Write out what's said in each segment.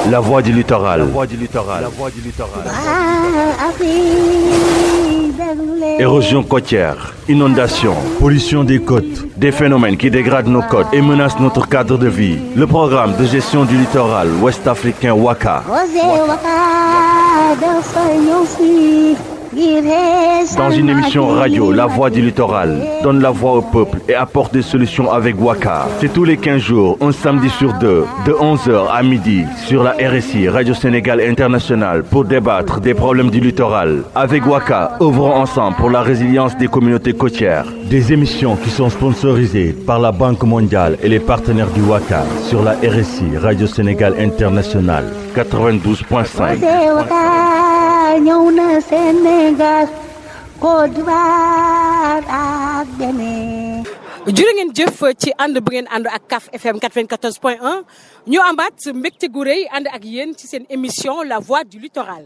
La voix du littoral. Érosion côtière, inondation, pollution des côtes, des phénomènes qui dégradent nos côtes et menacent notre cadre de vie. Le programme de gestion du littoral ouest-africain WACA. Dans une émission radio, La Voix du Littoral donne la voix au peuple et apporte des solutions avec WACA. C'est tous les 15 jours, un samedi sur deux, de 11h à midi, sur la RSI, Radio Sénégal International, pour débattre des problèmes du littoral. Avec WACA, œuvrons ensemble pour la résilience des communautés côtières. Des émissions qui sont sponsorisées par la Banque mondiale et les partenaires du WACA sur la RSI, Radio Sénégal International, 92.5. ñëw na Sénégal Côte d'Ivoire ak Bénin. jërë ngeen jëf ci ànd bu ngeen ànd ak CAF FM 94.1 ñu amaat mbégte gu rëy ànd ak yéen ci seen émission La Voix du Littoral.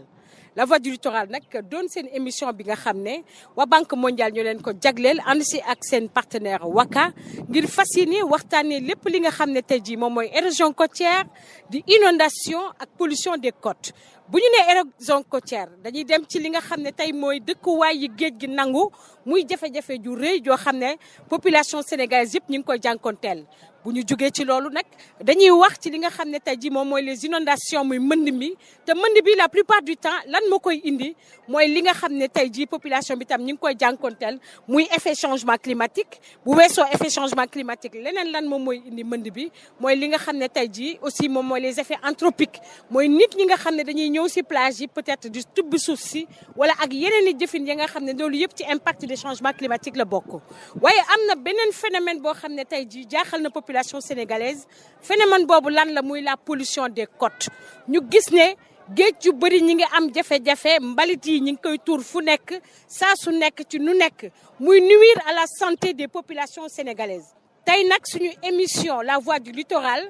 La Voix du Littoral nag doon seen émission bi nga xam ne waa Banque mondiale ñoo leen ko jagleel ànd si ak seen partenaire WACA ngir fas yéene waxtaanee lépp li nga xam ne tey jii moom mooy érosion côtière di inondation ak pollution des côtes. bu ñu nee érosion côtière dañuy dem ci li nga xam ne tey mooy dëkkuwaay yi géej gi nangu muy jafe-jafe ju rëy joo xam ne population sénégalaise yëpp ñu ngi koy jànkonteel. bu ñu jógee ci loolu nag dañuy wax ci li nga xam ne tey jii moom mooy les inondations muy mbënd mi te mbënd bi la plupart du temps lan moo koy indi mooy li nga xam ne tey jii population bi tam ñu ngi koy jànkonteel muy effet changement climatique bu weesoo effet changement climatique leneen lan moom mooy indi mbënd bi mooy li nga xam ne tey jii aussi moom mooy les effets anthropiques mooy nit ñi nga xam ne dañuy ñëw si plage yi peut-être di tubb suuf si wala ak yeneen i jëfin yi nga xam ne loolu yëpp ci impact des changements climatiques la bokk waaye am na beneen phénomène boo xam ne tey jii jaaxal na population sénégalaise phénomène boobu lan la muy la pollution des côtes ñu gis ne géej yu bëri ñi ngi am jafe-jafe mbalit yi ñi ngi koy tuur fu nekk saa su nekk ci nu nekk muy nuire à la santé des populations sénégalaises tey nag suñu émission La Voix du Littoral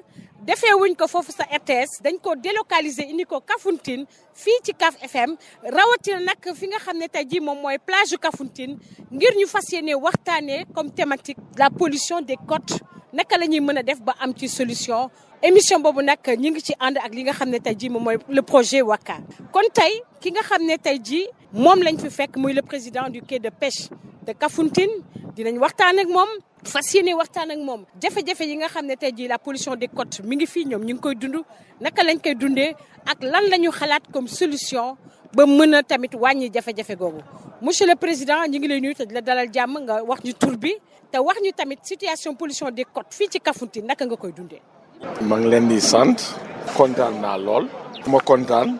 defee wuñ ko foofu sa RTS dañ ko délocaliser indi ko Kafountine fii ci CAF FM rawatina nag fi nga xam ne tey jii moom mooy plage yu Kafountine ngir ñu fas yéene waxtaanee comme thématique la pollution des côtes naka la ñuy mën a def ba am ci solution émission boobu nag ñi ngi ci ànd ak li nga xam ne tey jii moom mooy le projet WACA kon tey ki nga xam ne tey jii moom lañ fi fekk muy le président du quai de pêche de Kafountine dinañ waxtaan ak moom fas yéene waxtaan ak moom jafe-jafe yi nga xam ne tey jii la pollution des côtes mi ngi fii ñoom ñu ngi koy dund naka lañ koy dundee ak lan la ñu xalaat comme solution ba mën a tamit wàññi jafe-jafe googu monsieur le président ñu ngi lay nuyu te di la dalal jàmm nga wax ñu tur bi te wax ñu tamit situation pollution des côtes fii ci Kafountine naka nga koy dundee. maa ngi leen di sant kontaan naa lool. ma kontaan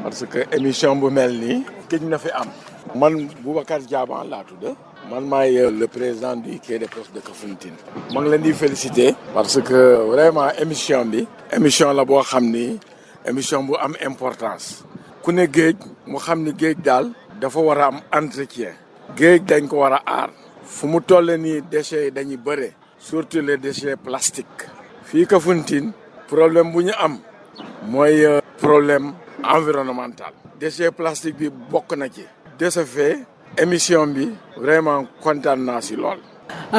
parce que émission bu mel nii gëj na fi am. man Boubacar Diaban laa tudd. man maay le président du quai de pêche de Kafountine. maa ngi leen di féliciter. parce que vraiment émission bi. émission la boo xam ni émission bu am importance. ku ne géej mu xam ni géej daal dafa war a am entretien. géej dañ ko war a aar. fu mu toll nii déchets yi dañuy bëre. surtout les déchets plastiques. fii Kafountine problème bu ñu am mooy problème environnemental. déchet plastique bi bokk na ci. de ce fait émission bi vraiment kontaan naa si lool.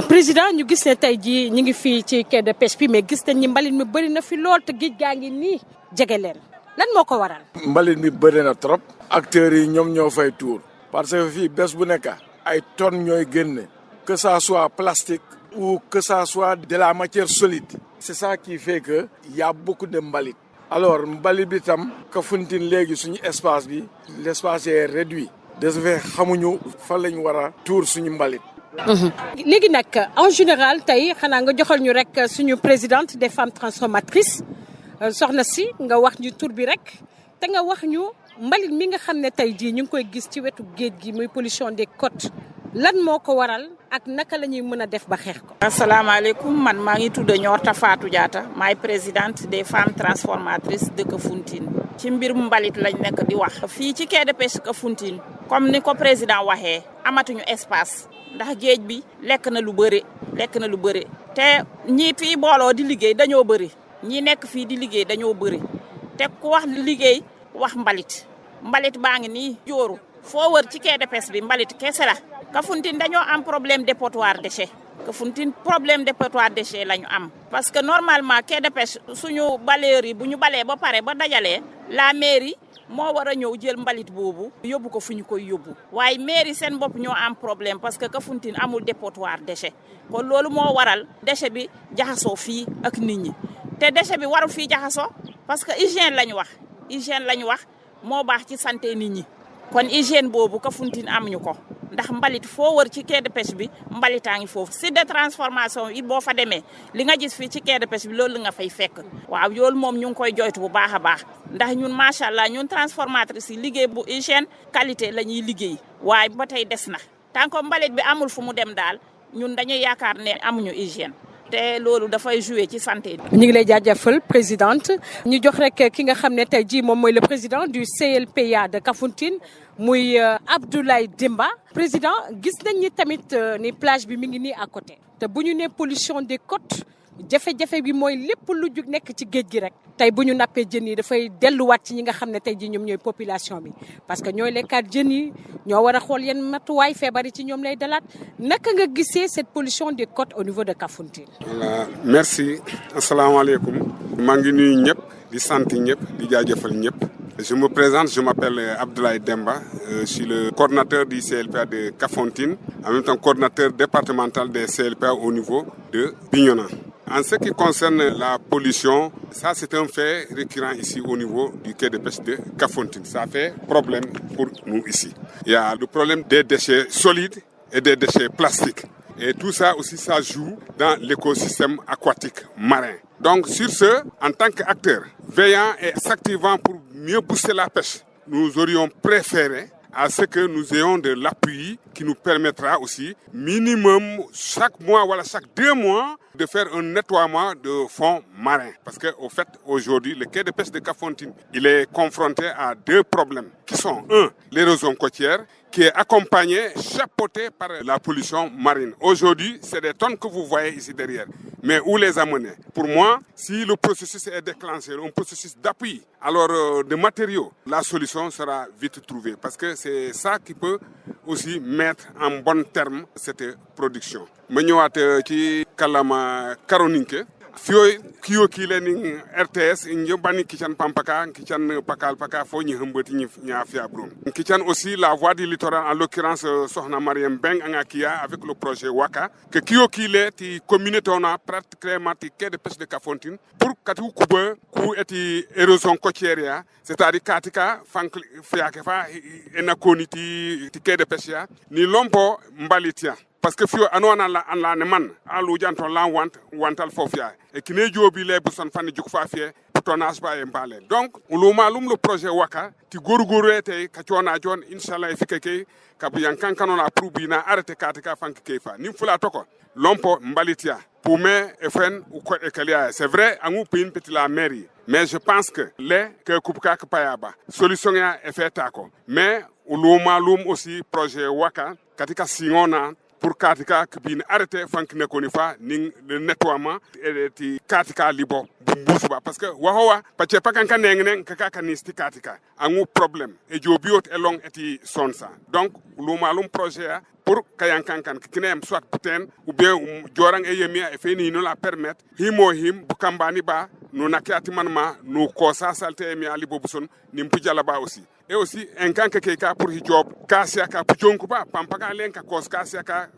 président ñu gis ne tey jii ñu ngi fii ci quai de pêche bi mais gis nañ ni mbalit mi bëri na fi lool te géej gaa ngi nii jege leen lan moo ko waral. mbalit mi bëri na trop. acteurs yi ñoom ñoo fay tuur. parce que fii bés bu nekk ay tonnes ñooy génne. que ça soit plastique ou que ça soit de la matière solide. c'est ça qui fait que y a beaucoup de mbalit. alors mbalit bi tam Kafountine léegi suñu espace bi l'espace est réduit. de ce fait xamuñu fan lañ war a tuur suñu mbalit. léegi nag en général tey xanaa nga joxal ñu rek suñu présidente des femmes transformatrices soxna si nga wax ñu tur bi rek te nga wax ñu mbalit mi nga xam ne tey jii ñu ngi koy gis ci wetu géej gi muy pollution des côtes lan moo ko waral ak naka la ñuy mën a def ba xeex ko. asalaamaaleykum man maa ngi tudd Niorta Fatou Diatta maay présidente des femmes transformatrices de Kafountine. ci mbir mbalit lañ nekk di wax. fii ci quai de pêche Kafountine comme ni ko président waxee amatuñu espace ndax géej bi lekk na lu bëri te ñii fii booloo di liggéey dañoo bëri ñii nekk fii di liggéey dañoo bëri te ku wax liggéey wax mbalit baa ngi nii jooru foo wër ci quai de pêche bi mbalit kese la. Kafountine dañoo am problème dépotoir déchet Kafountine problème dépotoir déchets la ñu am parce que normalement quai de pêche suñu balayeurs yi bu ñu balee ba pare ba dajalee la mairie moo war a ñëw jël mbalit boobu yóbbu ko fu ñu koy yóbbu waaye mairie seen bopp ñoo am problème parce que Kafountine amul dépotoir déchet kon loolu moo waral déchet bi jaxasoo fii ak nit ñi te déchet bi warul fii jaxasoo parce que hygiène la ñu wax moo baax ci santé nit ñi kon hygiène boobu Kafountine amuñu ko ndax mbalit foo wër ci quai de pêche bi mbalitaa ngi foofu site de transformation it boo fa demee li nga gis fii ci quai de pêche bi loolu nga fay fekk waaw yoolu moom ñu ngi koy joytu bu baax a baax ndax ñun macha allah ñun transformatrice yi liggéey bu hygiène qualité la ñuy liggéey waaye ba tey des na tant que mbalit bi amul fu mu dem daal ñun dañuy yaakaar ne amuñu hygiène te loolu dafay jouer ci santé. ñu ngi lay jaajëfal présidente ñu jox rek ki nga xam ne tey jii moom mooy le président du CLPA de Kafountine muy Abdoulaye Demba président gis nañ ni tamit ni plage bi mi ngi nii à côté te bu ñu nee pollution des côtes jafe-jafe bi mooy lépp lu jug nekk ci géej gi rek tey bu ñu nappee jën yi dafay delluwaat ci ñi nga xam ne tey jii ñoom ñooy population bi parce que ñooy lekkaat jën yi ñoo war a xool yenn matuwaay feebar yi ci ñoom lay dalaat naka nga gisee cette pollution des côtes au niveau de Kafountine. voilà merci asalaamaaleykum maa ngi nuyu ñëpp di sant ñëpp di jaajëfal ñëpp. Je me présente, je m'appelle Abdoulaye Demba, je suis le coordinateur du CLPA de Kafountine, en même temps coordinateur départemental des CLPA au niveau de Bignona. En ce qui concerne la pollution, ça c'est un fait récurrent ici au niveau du quai de pêche de Kafountine. Ça fait problème pour nous ici. Il y a le problème des déchets solides et des déchets plastiques. Et tout ça aussi, ça joue dans l'écosystème aquatique marin. Donc sur ce, en tant qu'acteur veillant et s'activant pour mieux booster la pêche, nous aurions préféré à ce que nous ayons de l'appui qui nous permettra aussi, minimum chaque mois, voilà, chaque 2 mois, de faire un nettoiement de fonds marins. Parce qu'au fait, aujourd'hui, le quai de pêche de Kafountine, il est confronté à 2 problèmes qui sont, 1, l'érosion côtière, qui est accompagnée, chapeautée par la pollution marine. Aujourd'hui, c'est des tonnes que vous voyez ici derrière. Mais où les amener? Pour moi, si le processus est déclenché, un processus d'appui, alors de matériaux, la solution sera vite trouvée. Parce que c'est ça qui peut aussi mettre en bon terme cette production. Je suis Kalama Karoninke. Fioy kiyo kile ni RTS nje bani kichan pampaka kichan pakal paka fo ni hembeti ni afia brum kichan aussi la voie du littoral en l'occurrence Sohna Mariam Beng angakia avec le projet Waka que kiyo kile ti communauté on a pratiquement ti quai de pêche de Kafountine pour katu kuba ku eti érosion côtière c'est-à-dire katika fank fiake fa enakoni ti quai de pêche ya ni lompo mbalitia. Parce que fio anona la ne man alu janto la wantal fofia et qui ne jobi le buson fani juk fa fie tonnage ba e mbale donc ulum le projet Waka ti gorugoro ete ka ciona jon inshallah e fikeke ka biyan kankano la probina arrêté katika fanki kefa nim fula toko lompo mbalitia pour me e fen ou ko e kalia c'est vrai angu pin petit la mairie mais je pense que les que kupka ka payaba solution ya e fetako mais ulum aussi projet Waka katika singona pour katika bin arrêté fank ne koni fa ning le nettoiement et ti katika libo bumbusuba parce que wahowa pache pakanka nengne kaka kanisti katika angu problème et jobiot et long eti sonsa donc lumalum projet pour kayankankan kinem soit puten ou bien jorang e yemia e feni no la permettre him bukambani ba no nakati manma no kosa salte mi ali bobuson nimpu jalaba aussi et aussi un kanka keka pour hijob kasia ka pujonku ba pampaka lenka kos kasia ka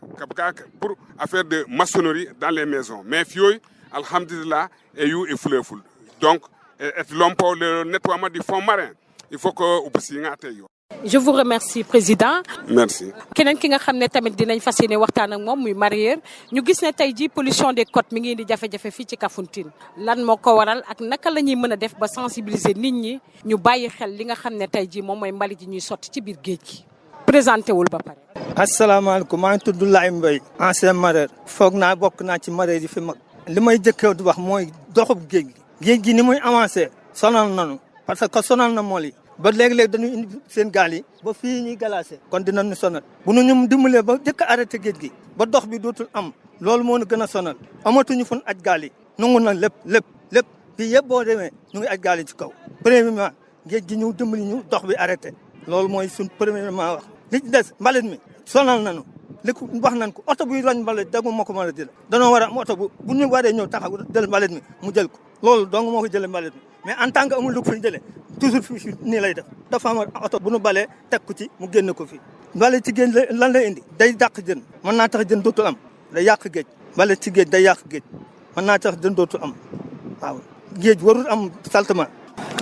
pour affaire de maçonnerie dans les maisons mais fioy alhamdulillah et you et fuleful donc et l'ompo le nettoiement du fond marin il faut que ubsi ngate yo. Je vous remercie président. Merci. keneen ki nga xam ne tamit dinañ fas yéene waxtaan ak moom muy mareyeur ñu gis ne tey jii pollution des côtes mi ngi indi jafe-jafe fii ci Kafountine lan moo ko waral ak naka la ñuy mën a def ba sensibiliser nit ñi ñu bàyyi xel li nga xam ne tey jii moom mooy mbalit yi ñuy sotti ci biir géej gi. présenté wul ba pare. asalaamaaleykum maa ngi tudd Laye Mbaye ancien mareyeur foog naa bokk naa ci mareyeur yi fi mag li may jëkkee di wax mooy doxub géej gi ni muy avancé sonal nañu parce que sonal na mool yi ba léeg-léeg dañuy indi seen gaal yi ba fii ñuy galaase kon dinañu sonal bu nu ñu dimbalee ba jëkk arrêté géej gi ba dox bi dootul am loolu moo ñu gën a sonal amatuñu fun aj gaal yi nangu na lépp fii yëpp boo demee ñu ngi aj gaal yi ci kaw premièrement géej gi ñu dimbali ñu dox bi arrêté loolu mooy suñ premièrement wax li ci des mbalit mi sonal nañu li ko wax nañ ko oto buy roñ mbalit dagg moo ko mën a jël danoo war a am oto bu ñu waree ñëw taxaw jël mbalit mi mu jël ko loolu donc moo ko jëlee mbalit mi mais en tant que amul lu ko fi jëlee toujours fii nii lay def dafa am oto bu nu balee teg ko ci mu génn ko fii mbalit ci géej lan lay indi day dàq jën mën naa tax jën dootul am day yàq géej mbalit ci géej day yàq géej mën naa tax jën dootul am waaw géej warul am saltement.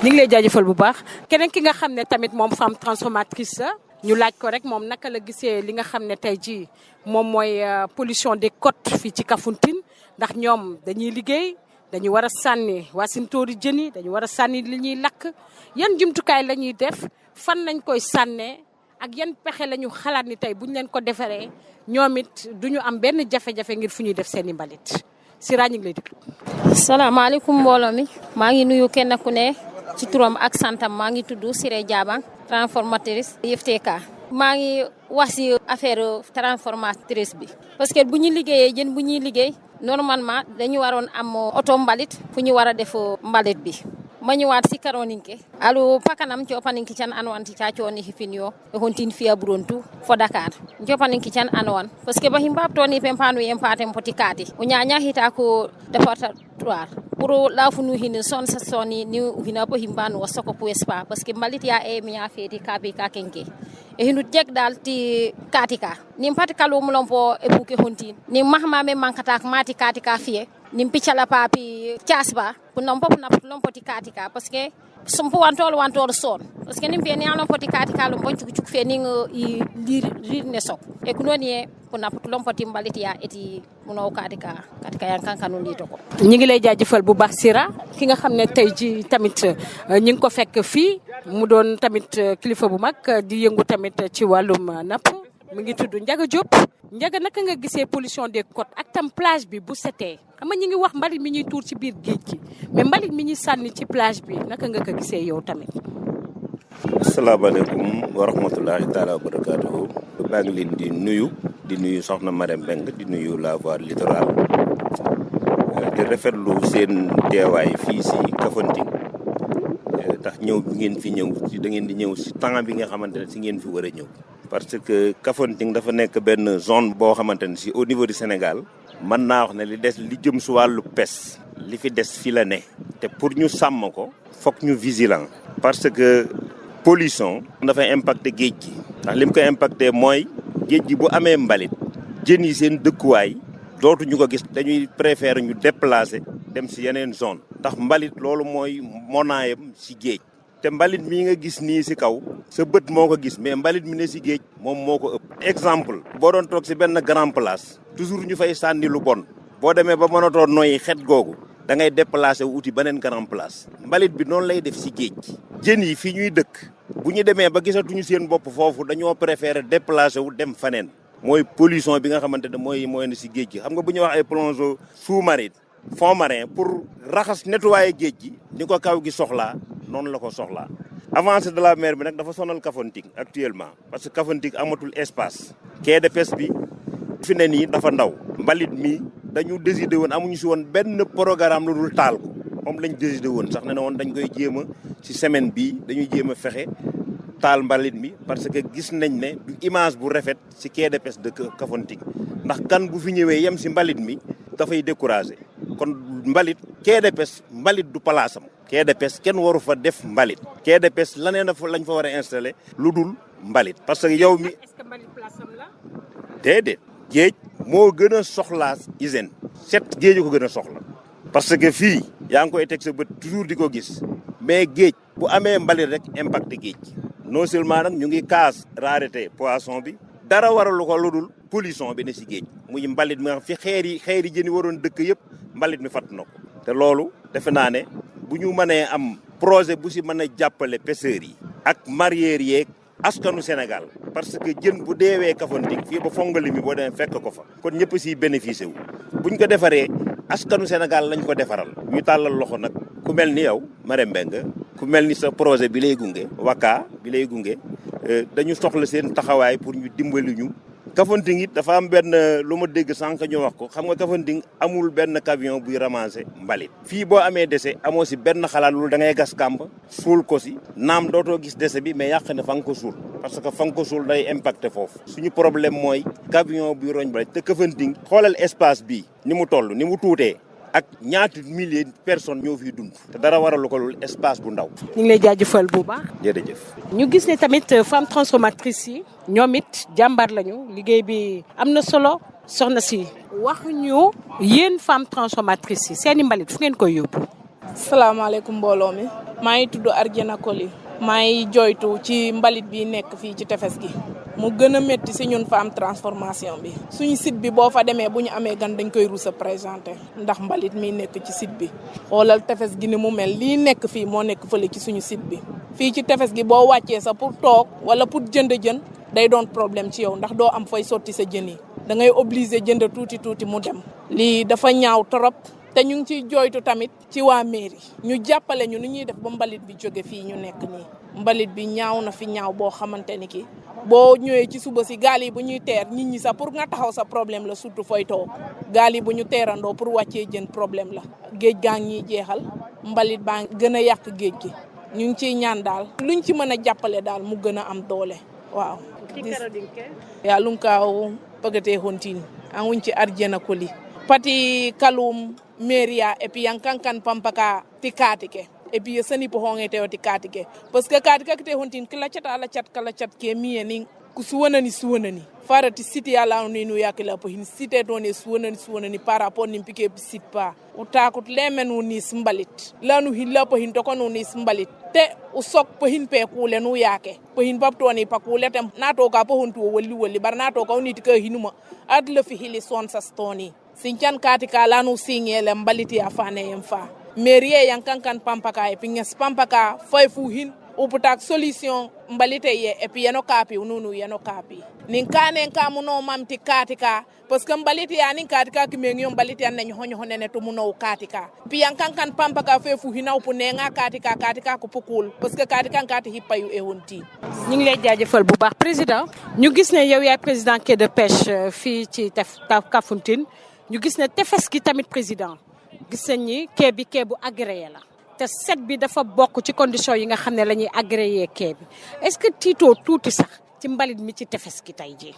ñu ngi lay jaajëfal bu baax keneen ki nga xam ne tamit moom femme transformatrice la ñu laaj ko rek moom naka la gisee li nga xam ne tey jii moom mooy pollution des côtes fii ci Kafountine ndax ñoom dañuy liggéey dañu war a sànni waasintóori jën yi dañu war a sànni li ñuy lakk yan jumtukaay la ñuy def fan lañ koy sànnee ak yan pexe la ñu xalaat ni tey buñ leen ko defaree ñoom it duñu am benn jafe-jafe ngir fu ñuy def seen i mbalit Sira ñu ngi lay déglu. salaamaaleykum mbooloo mi maa ngi nuyu kenn ku ne ci turam ak santam maa ngi tudd Siré Diaba transformatrice IFTK maa ngi wax si affaire transformatrice bi parce que bu ñu liggéeyee jën bu ñuy liggéey normalement dañu waroon am oto mbalit fu ñu war a def mbalit bi ma ñëwaat si karoninke alu pakanam copaninki can anwan ti ca coni hifinyo e hontin fiya burontu fo Dakar copaninki can anwan parce que ba himbab toni pempanu empatem poti kati o nyanya hita ko département pour la funu hin son sa soni ni hina po himbanu wasoko po espa parce que mbalit ya e mi ya feti kabi ka kenke e hinu tek dal ti katika ni pati kalo mulompo e buke hontin ni mahma me mankata mati katika fie nim pichala papi casba pour non pop na lompoti katika parce que sumpu wantol son parce que nim be ni anon poti katika lo boncu cuk fe ni i lir ne sok e kuno ni pour na lompoti mbalit ya eti muno katika yan kankanu li to ko ñi ngi lay jaajëfal bu baax Sira ki nga xam ne tey ji tamit ñi ngi ko fekk fii mu doon tamit kilifa bu mag di yëngu tamit ci wàllum napp mu ngi tudd Ndiaga Diop Ndiaga naka nga gisee pollution des côtes ak tam plage bi bu setee xam nga ñi ngi wax mbalit mi ñuy tuur ci biir géej gi mais mbalit mi ñuy sànni ci plage bi naka nga ko gisee yow tamit. asalaamaaleykum wa rahmatulahi taala wa barakaatuhu maa ngi leen di nuyu soxna Marème Mbengue di nuyu la voix littorale di rafetlu seen teewaay fii si Kafountine tax ñëw bi ngeen fi ñëw ci da ngeen di ñëw si temps bi nga xamante ne si ngeen fi war a ñëw. parce que Kafountine dafa nekk benn zone boo xamante ne si au niveau du Sénégal mën naa wax ne li jëm si wàllu pêche li fi des fi la ne te pour ñu sàmm ko foog ñu vigilant parce que pollution dafay impacté géej gi ndax li mu koy impacté mooy géej gi bu amee mbalit jën yi seen dëkkuwaay dootuñu ko gis dañuy préférer ñu déplacer dem si yeneen zone ndax mbalit loolu mooy monaayam si géej te mbalit mii nga gis nii si kaw sa bët moo ko gis mais mbalit mi ne si géej moom moo ko ëpp exemple boo doon toog si benn grand place toujours ñu fay sànni lu bon boo demee ba mënatoo noyyi xet googu da ngay déplacé wu uti beneen grand place mbalit bi noonu lay def si géej gi jën yi fii ñuy dëkk bu ñu demee ba gisatuñu seen bopp foofu dañoo préféré déplacé wu dem faneen mooy pollution bi nga xamante ne mooy ne si géej gi xam nga bu ñuy wax ay plongeurs sous-marins fond marin pour raxas nettoyer géej gi ni ko kaw gi soxlaa noonu la ko soxlaa avancée de la mer bi nag dafa sonal Kafountine actuellement parce que Kafountine amatul espace quai de pêche bi fi ne nii dafa ndaw mbalit mi dañu décidé woon amuñu si woon benn programme lu dul taal ko moom lañ décidé woon sax ne na woon dañ koy jéem a si semaine bii dañuy jéem a fexe taal mbalit mi parce que gis nañ ne du image bu rafet si quai de pêche de Kafountine ndax kan bu fi ñëwee yem si mbalit mi dafay découragé kon mbalit quai de pêche mbalit du palaasam quai de pêche kenn waru fa def mbalit quai de pêche laneen fa lañ fa war a installé lu dul mbalit parce que yow mi est-ce que mbalit place am la déedéet géej moo gën a soxlaa hygiène set géej ko gën a soxla parce que fii yaa ngi koy teg sa bët toujours di ko gis mais géej bu amee mbalit rek impacté géej non seulement nag ñu ngi kaas rareté poisson bi dara waralu ko lu dul pollution bi ne si géej muy mbalit mi nga fi xeer yi jën yi waroon dëkk yëpp mbalit mi fatt na ko te loolu defe naa ne bu ñu mënee am projet bu si mën a jàppale pêcheurs yi ak mareyeurs yeeg askanu Sénégal parce que jën bu deewee Kafountine fii ba fongali mi boo demee fekk ko fa kon ñëpp siy bénéficié wu buñ ko defaree askanu Sénégal lañ ko defaral ñu tàllal loxo nag ku mel ni yow Marème Mbengue ku mel ni sa projet bi lay gunge Waka bi lay gunge dañu soxla seen taxawaay pour ñu dimbali ñu Kafountine it dafa am benn lu ma dégg sànq ñu wax ko xam nga Kafountine amul benn camion buy ramasser mbalit fii boo amee déchet amoo si benn xalaat loolu da ngay gas kàmb suul ko si naam dootoo gis déchet bi mais yàq ne fa nga ko suul parce que fa nga ko suul day impacté foofu suñu problème mooy camion bi roñ mbalit te Kafountine xoolal espace bi ni mu toll ni mu tuutee ak ñaati milliers de personnes ñoo fiy dund te dara waralu ko loolu espace bu ndaw. ñu ngi lay jaajëfal bu baax. jërëjëf. ñu gis ne tamit femmes transformatrices yi ñoom it jàmbaar lañu liggéey bi am na solo soxna si wax ñu yéen femmes transformatrices yi seen i mbalit fu ngeen koy yóbbu. salaamaaleykum mbooloo mi maa ngi tudd Arjana Koli maa ngi joytu ci mbalit bi nekk fii ci tefes gi mu gën a métti si ñun femme transformation bi suñu site bi boo fa demee bu ñu amee gan dañ koy ruus a présenté ndax mbalit mi nekk ci site bi xoolal tefes gi ni mu mel lii nekk fii moo nekk fële ci suñu site bi fii ci tefes gi boo wàccee sa pour toog wala pour jënd jën day doon problème ci yow ndax doo am fooy sotti sa jën yi da ngay obligé jënd tuuti mu dem lii dafa ñaaw trop te ñu ngi ciy jooytu tamit ci waa mairie ñu jàppale ñu ni ñuy def ba mbalit bi jóge fii ñu nekk nii mbalit bi ñaaw na fi ñaaw boo xamante ni ki boo ñëwee ci suba si gaal yi bu ñuy teer nit ñi sax pour nga taxaw sa problème la surtout fooy toog gaal yi bu ñu teerandoo pour wàccee jën problème la géej gaa ngi ñuy jeexal mbalit baa gën a yàq géej gi ñu ngi ciy ñaan daal luñ ci mën a jàppale daal mu gën a am doole waaw yaa lum kaaw pëgatee hontin anguñ ci Arjana Koli pati kalum meria et puis yankankan pampaka ti katike et puis sani po honge te ti katike parce que katika kete hontin kala chat ke mieni suwanani farati city ala ni nu yakila po hin cité don e suwanani par rapport ni pike site pa utakut lemen ni smbalit lanu hilla po hin to kono ni smbalit te usok po hin pe kule nu yake po hin babto ni pakule tem nato ka po hontu wolli bar nato ka ni tika hinuma adla fi hili son sa stoni sincan kati ka lanu singele mbaliti afane yemfa mairie yankankan pampaka e pinges pampaka fay fu hin uputak solution mbalite ye e pi yano kapi ununu yano kapi nin kane kamu no mamti katika parce que mbaliti ya nin katika kimengiyo mbaliti ya nanyo honene tumuno katika pi yankankan pampaka fay fu hina upunenga katika kupukul parce que katika kati hipayu e honti ñu ngi lay jaajëfal bu baax président ñu gis ne yow yaay président quai de pêche fii ci Kafountine ñu gis ne tefes gi tamit président gis nañ ni quai bu agréé la te set bi dafa bokk ci condition yi nga xam ne la ñuy agréé quai bi est-ce que tiitoo tuuti sax ci mbalit mi ci tefes gi tey jii.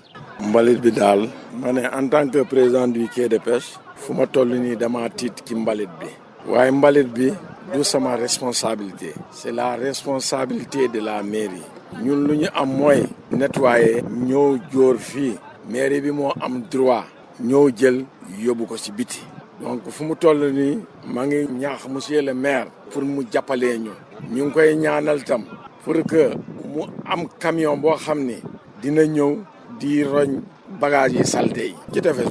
mbalit bi daal ma ne en tant que président du quai de pêche fu ma toll nii dama tiit ci mbalit bi waaye mbalit bi du sama responsabilité c'est la responsabilité de la mairie ñun lu ñu am mooy nettoyer ñëw jóor fii mairie bi moo am droit ñëw jël yóbbu ko ci biti donc fu mu toll nii maa ngi ñaax monsieur le maire pour mu jàppalee ñu ngi koy ñaanal tam pour que mu am camion boo xam ni dina ñëw di roñ bagage yi saleté yi ci tefes.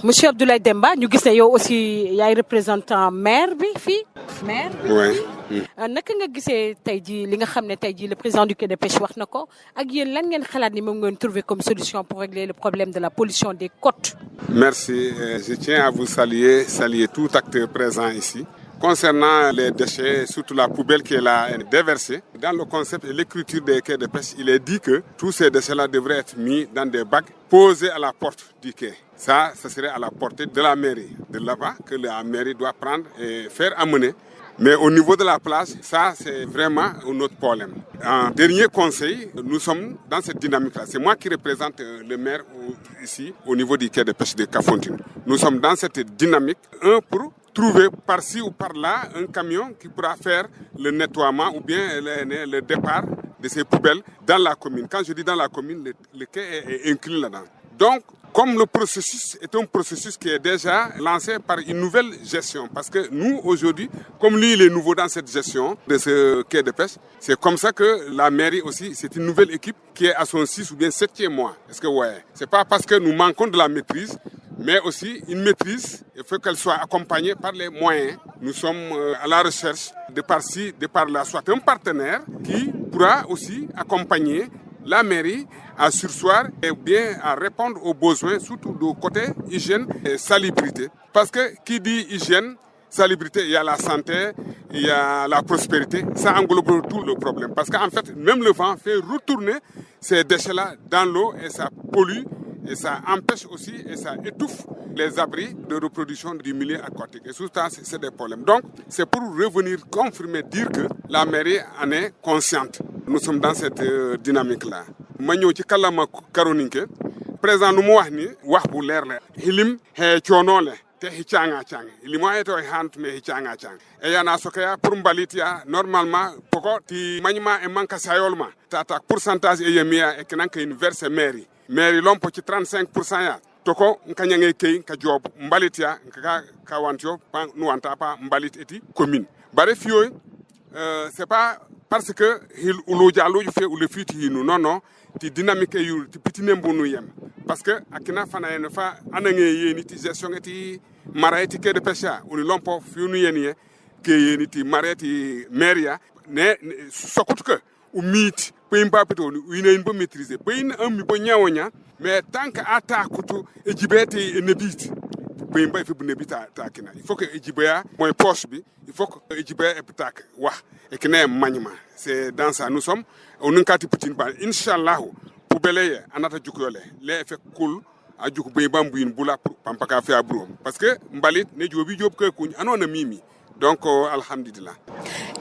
Monsieur Abdoulaye Demba ñu gis ne yow aussi yaay représentant maire bi fii maire. oui. naka nga gisee tey jii li nga xam ne tey jii le président du quai de pêche wax na ko ak yéen lan ngeen xalaat ni moom ngeen trouver comme solution pour régler le problème de la pollution des côtes. Merci. Je tiens à vous saluer tout acteur présent ici. Concernant les déchets, surtout la poubelle qui est là déversée, dans le concept et l'écriture des quais de pêche, il est dit que tous ces déchets-là devraient être mis dans des bacs posés à la porte du quai. Ça serait à la portée de la mairie, de là-bas, que la mairie doit prendre et faire amener. Mais au niveau de la plage, ça c'est vraiment un autre problème. En dernier conseil, nous sommes dans cette dynamique-là. C'est moi qui représente le maire ici, au niveau du quai de pêche de Kafountine. Nous sommes dans cette dynamique, pour trouver par-ci ou par-là un camion qui pourra faire le nettoiement ou bien le départ de ces poubelles dans la commune. Quand je dis dans la commune, le quai est inclus là-dedans. Donc, comme le processus est un processus qui est déjà lancé par une nouvelle gestion, parce que nous, aujourd'hui, comme lui, il est nouveau dans cette gestion de ce quai de pêche, c'est comme ça que la mairie aussi, c'est une nouvelle équipe qui est à son 6 ou bien 7e mois. Est-ce que ouais? C'est pas parce que nous manquons de la maîtrise, mais aussi une maîtrise, il faut qu'elle soit accompagnée par les moyens. Nous sommes à la recherche de par-ci, de par-là, soit un partenaire qui pourra aussi accompagner la mairie à surseoir et bien à répondre aux besoins, surtout du côté hygiène et salubrité. Parce que qui dit hygiène, salubrité, il y a la santé, il y a la prospérité, ça englobe tout le problème. Parce qu'en fait, même le vent fait retourner ces déchets-là dans l'eau et ça pollue et ça empêche aussi et ça étouffe les abris de reproduction du milieu aquatique. Et tout ça, c'est des problèmes. Donc, c'est pour revenir confirmer, dire que la mairie en est consciente. Nous sommes dans cette dynamique-là. ma ñëw ci kàllaama karoninke président nu mu wax ni wax bu leer la hilim he coonole te hi canga hilimo eto e hantume hi canga e yana sokaya pour mbalit ya normalement poko ti mañma e manka sayolma tata pourcentage e yemiya e kenanka une verse mairie lompo ci 35% ya toko nkanyange kay ka job mbalit ya ka wantio pa nuwanta pa mbalit eti commune bare fiyoy c'est pas parce que hil ulu jalu fe ulu fiti hinu non ti dynamique yu ti pitine mbunu yem parce que akina fana en fa anange yeni ti gestion eti marayeti ke de pêche uni lompo fiunu yeni ke yeni ti marayeti meria ne sokut que o mit pe imba peto ina imba maîtriser pe ina am mi bo nyawonya mais tant que atakutu e jibeti e nebiti pe imba fi bu nebita takina il faut que e jibaya moy poche bi il faut que e jibaya e ptak wax et que ne magnima c'est dans ça nous sommes on nkati putin ba inshallah pour beleye anata jukuyole les effet cool a juku be bambuin bula pampaka fi abro parce que mbalit ne jobi job ko kuñ anona mimi donc alhamdulillah.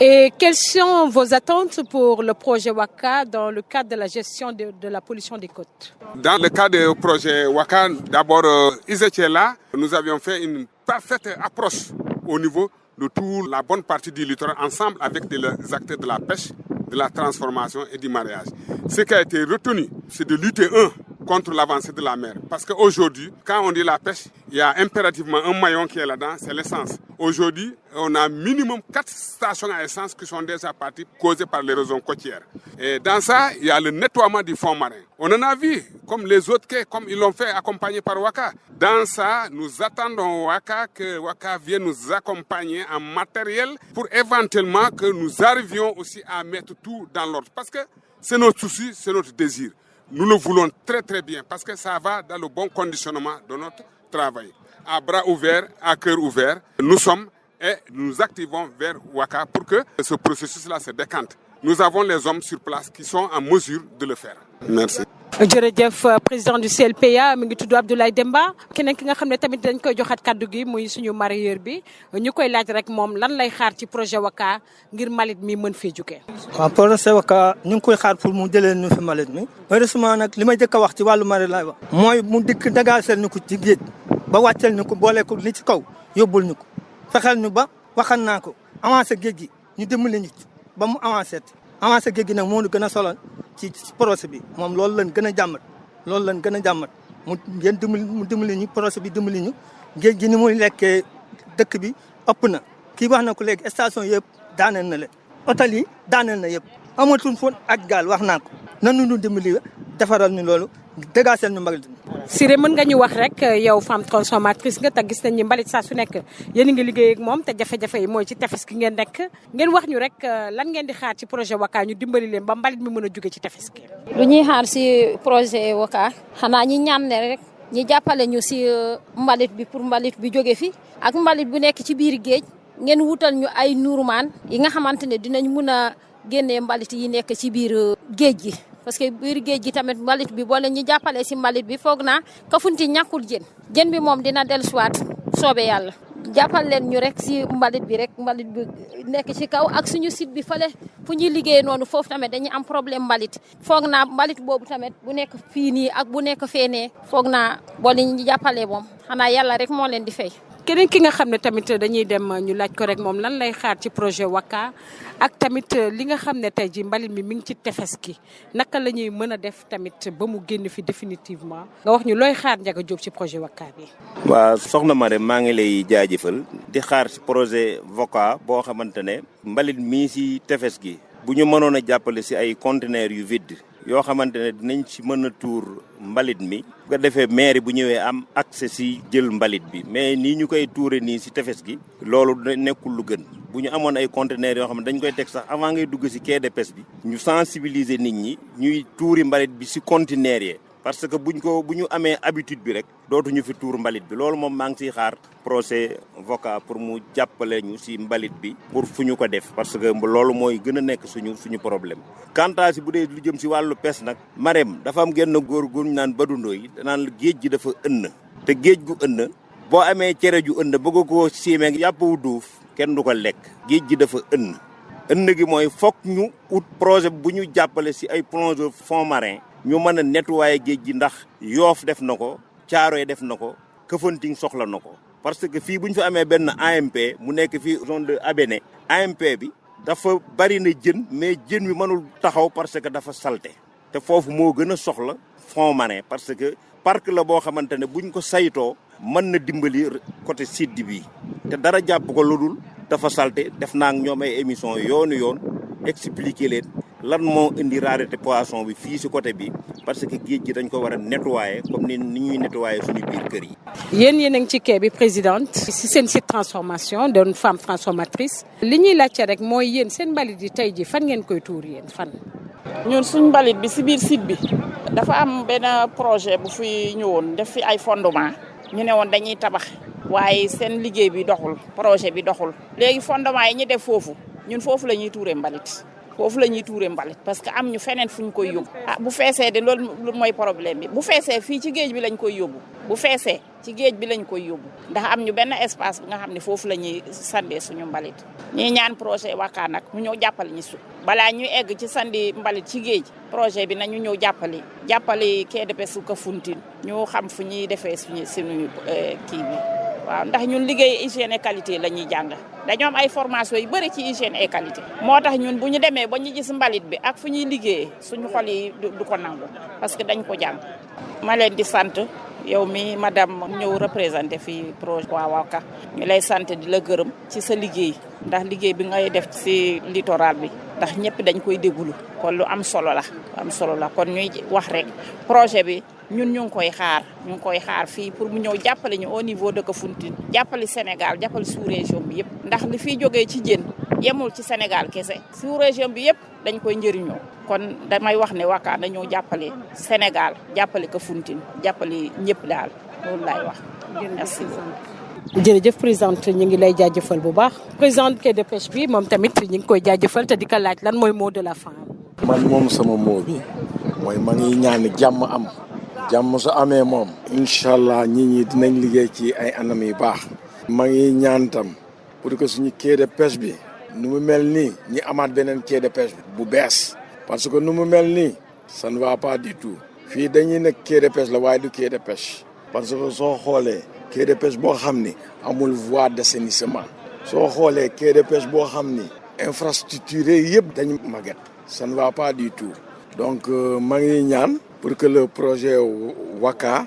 Et quelles sont vos attentes pour le projet Waka dans le cadre de la gestion de la pollution des côtes? Dans le cadre du projet Waka, d'abord, ils étaient là. Nous avions fait une parfaite approche au niveau de toute la bonne partie du littoral, ensemble avec les acteurs de la pêche, de la transformation et du mareyage. Ce qui a été retenu, c'est de lutter contre l'avancée de la mer. Parce qu'aujourd'hui, quand on dit la pêche, il y a impérativement un maillon qui est là-dedans, c'est l'essence. Aujourd'hui, on a minimum 4 stations à essence qui sont déjà parties causées par l'érosion côtière. Et dans ça, il y a le nettoiement du fond marin. On en a vu, comme les autres quais, comme ils l'ont fait, accompagnés par Waka. Dans ça, nous attendons Waka, que Waka vienne nous accompagner en matériel pour éventuellement que nous arrivions aussi à mettre tout dans l'ordre. Parce que c'est notre souci, c'est notre désir. Nous le voulons très très bien parce que ça va dans le bon conditionnement de notre travail. À bras ouverts, à cœur ouvert, nous sommes et nous activons vers Waka pour que ce processus-là se décante. Nous avons les hommes sur place qui sont en mesure de le faire. Merci. jërëjëf président du CLPA mi ngi tudd Abdoulaye Demba keneen ki nga xam ne tamit dañ koy joxaat kaddu gi muy suñu mareyeur bi ñu koy laaj rek moom lan lay xaar ci projet Waka ngir mbalit mi mën fee jógee. waaw projet Waka ñu ngi koy xaar pour mu jëlee ñu fi mbalit mi heureusement nag li may jëkk a wax ci wàllu mari laay wax mooy mu dikk dagaaseel ñu ko ci géej ba wàcceel ñu ko boole ko li ci kaw yóbbul ñu ko fexeel ñu ba waxal naa ko avancé géej gi ñu dimbali ñu ba mu avancé géej gi nag moo ñu gën a solal ci projet bi moom loolu lañ gën a jàmmat mu ngeen dimbali ñu projet bi dimbali ñu géej gi ni muy lekkee dëkk bi ëpp na kii wax na ko léegi station yëpp daaneel na leen hôtel yi daaneel na yëpp amatul foon ak gaal wax naa ko nanu ñu dimbali defaral ñu loolu dégaaseel ñu mbalit mi. Siré mën nga ñu wax rek yow femme transformatrice nga te gis nañ ni mbalit saa su nekk yéen a ngi liggéey ak moom te jafe-jafe yi mooy ci tefes gi ngeen nekk ngeen wax ñu rek lan ngeen di xaar ci projet Waka ñu dimbali leen ba mbalit mi mën a jóge ci tefes gi. lu ñuy xaar si projet Waka xanaa ñi ñaan ne rek ñi jàppale ñu si mbalit bi pour mbalit bi jóge fi ak mbalit bu nekk ci biir géej ngeen wutal ñu ay nuurumaan yi nga xamante ne dinañ mun a génnee mbalit yi nekk ci biir géej gi. parce que biir géej gi tamit mbalit bi boo leen ñu jàppalee si mbalit bi foog naa Kafountine ñàkkul jën bi moom dina dellusiwaat soobee yàlla jàppal leen ñu rek si mbalit bi nekk ci kaw ak suñu site bi fale fu ñuy liggéey noonu foofu tamit dañuy am problème mbalit foog naa mbalit boobu tamit bu nekk fii nii ak bu nekk feenee foog naa boo leen ñu jàppalee moom xanaa yàlla rek moo leen di fay. keneen ki nga xam ne tamit dañuy dem ñu laaj ko rek moom lan lay xaar ci projet Waka ak tamit li nga xam ne tey ji mbalit mi ngi ci tefes gi naka la ñuy mën a def tamit ba mu génn fi définitivement nga wax ñu looy xaar Ndiaga Diop ci projet Waka bi. waa soxna Marème maa ngi lay jaajëfal di xaar ci projet Waka boo xamante ne mbalit mii si tefes gi bu ñu mënoon a jàppale si ay conteneurs yu vide yoo xamante ne dinañ ci mën a tuur mbalit mi bu ko defee maire bu ñëwee am accès si jël mbalit bi mais nii ñu koy tuure nii si tefes gi loolu nekkul lu gën bu ñu amoon ay conteneurs yoo xam ne dañ koy teg sax avant ngay dugg si quai de pêche bi ñu sensibiliser nit ñi ñuy tuuri mbalit bi si conteneurs yi parce que bu ñu amee habitude bi rek dootuñu fi tuur mbalit bi loolu moom maa ngi siy xaar projet Waka pour mu jàppale ñu si mbalit bi pour fu ñu ko def parce que loolu mooy gën a nekk suñu problème. quant à si bu dee lu jëm si wàllu pes nag Marème dafa am genn góor gu ñu naan badundoo yi danaan géej gi dafa ënn te géej gu ënn boo amee cere ju ënn bëgg koo siimee yàpp wu duuf kenn du ko lekk géej gi dafa ënn gi mooy foog ñu ut projet bu ñu jàppale si ay plongeurs fond marin ñu mën a nettoyer géej gi ndax Yoff def na ko Thiaroye def na ko Kafountine soxla na ko parce que fii bu ñu fi amee benn AMP mu nekk fii zone de Abéné AMP bi dafa bari na jën mais jën wi mënul taxaw parce que dafa salte te foofu moo gën a soxla fond marin parce que parc la boo xamante ne buñ ko saytoo mën na dimbali côté sud bi te dara jàpp ko lu dul dafa salte def naa ak ñoom ay émission yoon expliquer leen lan moo indi rareté poisson bi fii si côté bi parce que géej gi dañ ko war a nettoyer comme ni ñuy nettoyer suñu biir kër yi. yéen a ngi ci quai bi présidente si seen site transformation doon femme transformatrice li ñuy laajte rek mooy yéen seen mbalit yi tey ji fan ngeen koy tuur yéen fan. ñun suñ mbalit bi si biir site bi dafa am benn projet bu fi ñëwoon def fi ay fondement ñu ne woon dañuy tabax waaye seen liggéey bi doxul projet bi doxul léegi fondement yi ñu def foofu ñun foofu la ñuy tuuree mbalit. foofu la ñuy tuuree mbalit parce que am ñu feneen fu ñu koy yóbbu bu feesee de loolu mooy problème bi bu feesee fii ci géej bi lañ koy yóbbu bu feesee ci géej bi lañ koy yóbbu ndax am ñu benn espace bi nga xam ne foofu la ñuy sandee suñu mbalit ñuy ñaan projet Waka nag mu ñëw jàppale ñu balaa ñuy egg ci sandi mbalit ci géej projet bi nañu ñëw jàppale quai de pêche Kafountine ñu xam fu ñuy defee suñu kii bi waaw ndax ñun liggéey hygiène et qualité la ñuy jàng dañoo am ay formation yu bëri ci hygiène et qualité moo tax ñun bu ñu demee ba ñu gis mbalit bi ak fu ñuy liggéeyee suñu xol yi du ko nangu parce que dañ ko jàng ma leen di sant yow mi madame ñëw représenté fii projet Waka ñu lay sant di la gërëm ci sa liggéey ndax liggéey bi ngay def ci littoral bi ndax ñëpp dañ koy déglu kon lu am solo la kon ñuy wax rek projet bi ñun ñu ngi koy xaar fii pour mu ñëw jàppale ñu au niveau de Kafountine jàppale Sénégal jàppale sous-région bi yëpp ndax li fiy jógee ci jën yemul ci Sénégal kese sous-région bi yëpp dañ koy njëriñoo kon damay wax ne Waka dañoo jàppale Sénégal jàppale Kafountine jàppale ñëpp daal loolu laay wax merci beaucoup. jërëjëf présidente ñu ngi lay jaajëfal bu baax présidente quai de pêche bi moom tamit ñu ngi koy jaajëfal te di ko laaj lan mooy mot de la fin. man moom sama mot bi mooy ma ngi ñaan jàmm am. jàmm su amee moom incha allah ñi dinañ liggéey ci ay anam yu baax ma ngi ñaan tam pour que suñu quai de pêche bi nu mu mel nii ñi amaat beneen quai de pêche bu bees parce que nu mu mel nii ça ne va pas du tout fii dañuy nekk quai de pêche la waaye du quai de pêche parce que soo xoolee quai de pêche boo xam ni amul voie d'assainissement soo xoolee quai de pêche boo xam ni infrastructure yëpp dañu màgget ça ne va pas du tout donc ma ngi ñaan pour que le projet Waka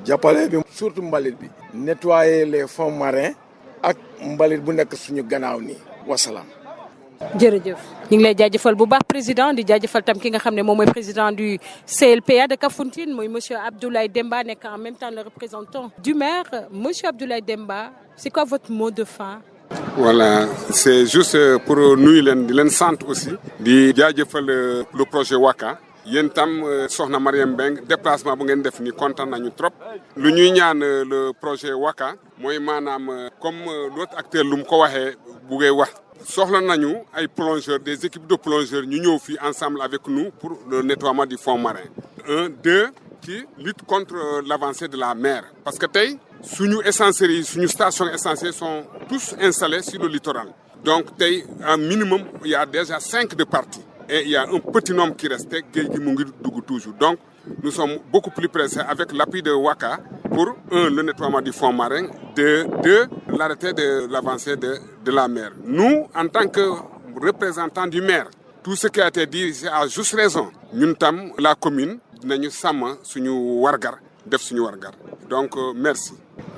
jàppale bi surtout mbalit bi nettoyer les fonds marins ak mbalit bu nekk suñu gannaaw nii wasalaam. jërëjëf ñu ngi lay jaajëfal bu baax président di jaajëfal tam ki nga xam ne moom mooy président du CLPA de Kafountine mooy monsieur Abdoulaye Demba nekk en même temps le représentant du maire monsieur Abdoulaye Demba c'est quoi votre mot de fin. Voilà, c'est juste pour nuyu leen di leen sant aussi. di jaajëfal le projet Waka. yéen tam soxna Marième Mbengue déplacement bu ngeen def ni kontaan nañu trop lu ñuy ñaan le projet Waka mooy maanaam comme l'autre acteur lu mu ko waxee buggee wax soxla nañu ay plongeurs des équipes de plongeurs ñu ñëw fii ensemble avec nous pour le nettoiement du fond marin. 1 2 qui lutte contre l'avancée de la mer parce que tey suñu essenceries yi suñu stations essentielles sont tous installés sur le littoral donc tey un minimum il y a déjà 5 de partis. Et il y a un petit nombre qui reste, géej gi mu ngi dugg toujours. Donc, nous sommes beaucoup plus pressés avec l'appui de Waka pour, 1, le nettoiement du fond marin, 2, l'arrêté de l'avancée de la mer. Nous, en tant que représentants du maire, tout ce qui a été dit, c'est à juste raison. Ñun tam, la commune, dinañu sàmm suñu wargar, def suñu wargar. Donc, merci.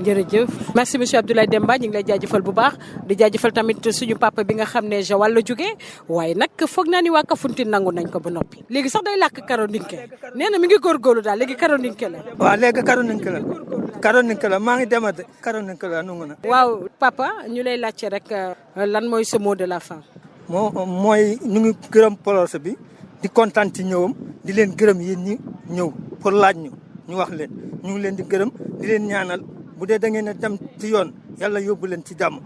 jërëjëf merci monsieur Abdoulaye Demba ñu ngi lay jaajëfal bu baax di jaajëfal tamit suñu papa bi nga xam ne Joal la jógee waaye nag foog naa ni waa Kafountine nangu nañ ko ba noppi léegi sax day làkk Karoninke nee na mi ngi góorgóorlu daal léegi Karoninke la. waaw léegi Karoninke la maa ngi demate Karoninke la nangu na. waaw papa ñu lay laajte rek lan mooy ce mot de la fin. mooy ñu ngi gërëm projet bi di kontaan ci ñëwam di leen gërëm yéen ñi ñëw pour laaj ñu wax leen ñu ngi leen di gërëm di leen ñaanal. bu dee da ngeen a dem ci yoon yàlla yóbbu leen ci jàmm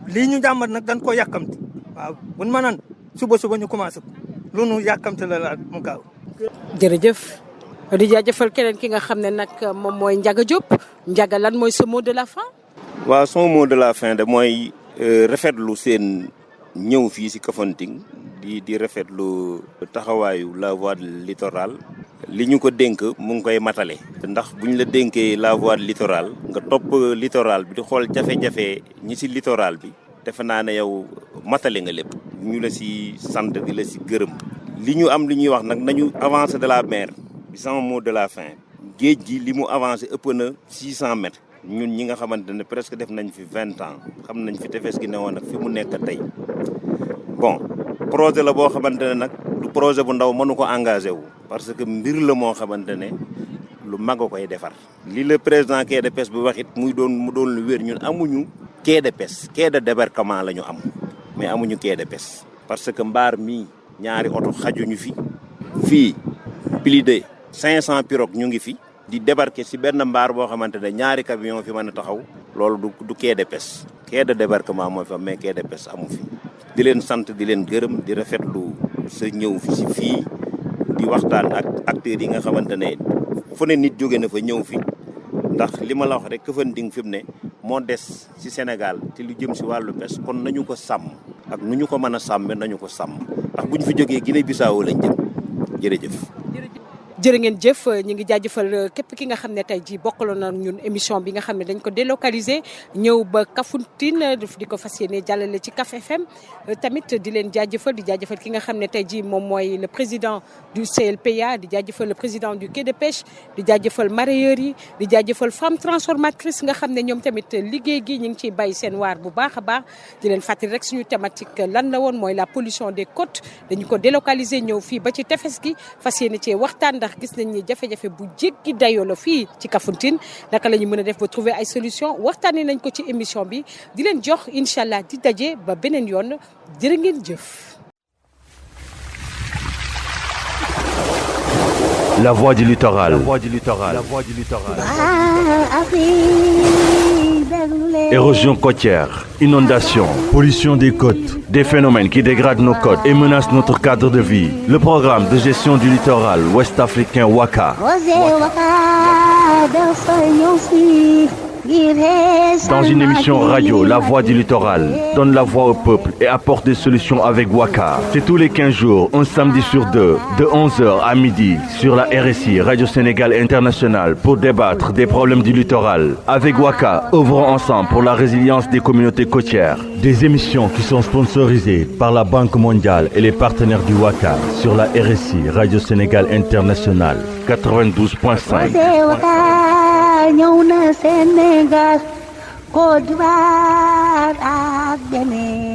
lii ñu jàmbat nag dañ koo yàkkamti waaw buñ mënaan suba ñu commencé ko lu nu yàkkamti la mu gaaw. jërëjëf di jaajëfal keneen ki nga xam ne nag moom mooy Ndiaga Diop Ndiaga lan mooy ce mot de la fin. waaw son mot de la fin de mooy rafetlu seen ñëw fii si Kafountine di rafetlu taxawaayu la voie du littoral li ñu ko dénk mu ngi koy matale ndax bu ñu la dénkee la voie du littoral nga topp littoral bi di xool jafe-jafe ñi ci littoral bi defe naa ne yow matale nga lépp ñu la ci sant di la ci gërëm li ñu am li ñuy wax nag nañu avancé de la mer bi sama mot de la fin géej gi li mu avancé ëpp na 600 mètres ñun ñi nga xamante ne presque def nañ fi 20 ans xam nañ fi tefes gi ne woon ak fi mu nekk tey bon projet la boo xamante ne nag du projet bu ndaw mënu ko engagé wu parce que mbir la moo xamante ne lu mag a koy defar li le président quai de pêche bi wax it mu doon lu wér ñun amuñu quai de pêche quai de débarquement la ñu am mais amuñu quai de pêche parce que mbaar mii ñaari oto xajuñu fii plus de 500 pirogues ñu ngi fi di débarquer ci benn mbaar boo xamante ne ñaari camion fi mën a taxaw loolu du quai de pêche quai de débarquement moo fa mais quai de pêche amu fi di leen sant di leen gërëm di rafetlu sa ñëw fi ci fii di waxtaan ak acteurs yi nga xamante ne fu ne nit jóge na fa ñëw fi ndax li ma la wax rek Kafountine fi mu ne moo des ci Sénégal te lu jëm ci wàllu pêche kon nañu ko sàmm ak nu ñu ko mën a sàmme nañu ko sàmm ndax bu ñu fi jógee Guinée Bissau lañ jëm jërëjëf. jërë ngeen jëf ñu ngi jaajëfal képp ki nga xam ne tey jii bokkaloon na ñun émission bi nga xam ne dañ ko délocalisé ñëw ba Kafountine di ko fas yéene jàllale ci CAF FM tamit di leen jaajëfal di jaajëfal ki nga xam ne tey jii moom mooy le président du CLPA di jaajëfal le président du quai de pêche di jaajëfal mareyeurs yi di jaajëfal femme transformatrice nga xam ne ñoom tamit liggéey gi ñu ngi ciy bàyyi seen waar bu baax a baax di leen fàttali rek suñu thématique lan la woon mooy la pollution des côtes dañu ko délocalisé ñëw fii ba ci tefes gi fas yéene cee waxtaan ndax gis nañ ni jafe-jafe bu jéggi dayoo la fii ci Kafountine naka la ñu mën a def ba trouver ay solution waxtaanee nañ ko ci émission bi di leen jox incha allah di daje ba beneen yoon jërë ngeen jëf. La voie du littoral. La voie du littoral. La voie du littoral. Érosion côtière, inondations, pollution des côtes, des phénomènes qui dégradent nos côtes et menacent notre cadre de vie. Le programme de gestion du littoral ouest-africain WACA. Dans une émission radio, La Voix du Littoral donne la voix au peuple et apporte des solutions avec WACA. C'est tous les 15 jours, un samedi sur deux, de 11h à midi, sur la RSI, Radio Sénégal International, pour débattre des problèmes du littoral. Avec WACA, œuvrons ensemble pour la résilience des communautés côtières. Des émissions qui sont sponsorisées par la Banque mondiale et les partenaires du WACA sur la RSI, Radio Sénégal International, 92.5. ñëw na Sénégal Côte d'Ivoire ak Bénin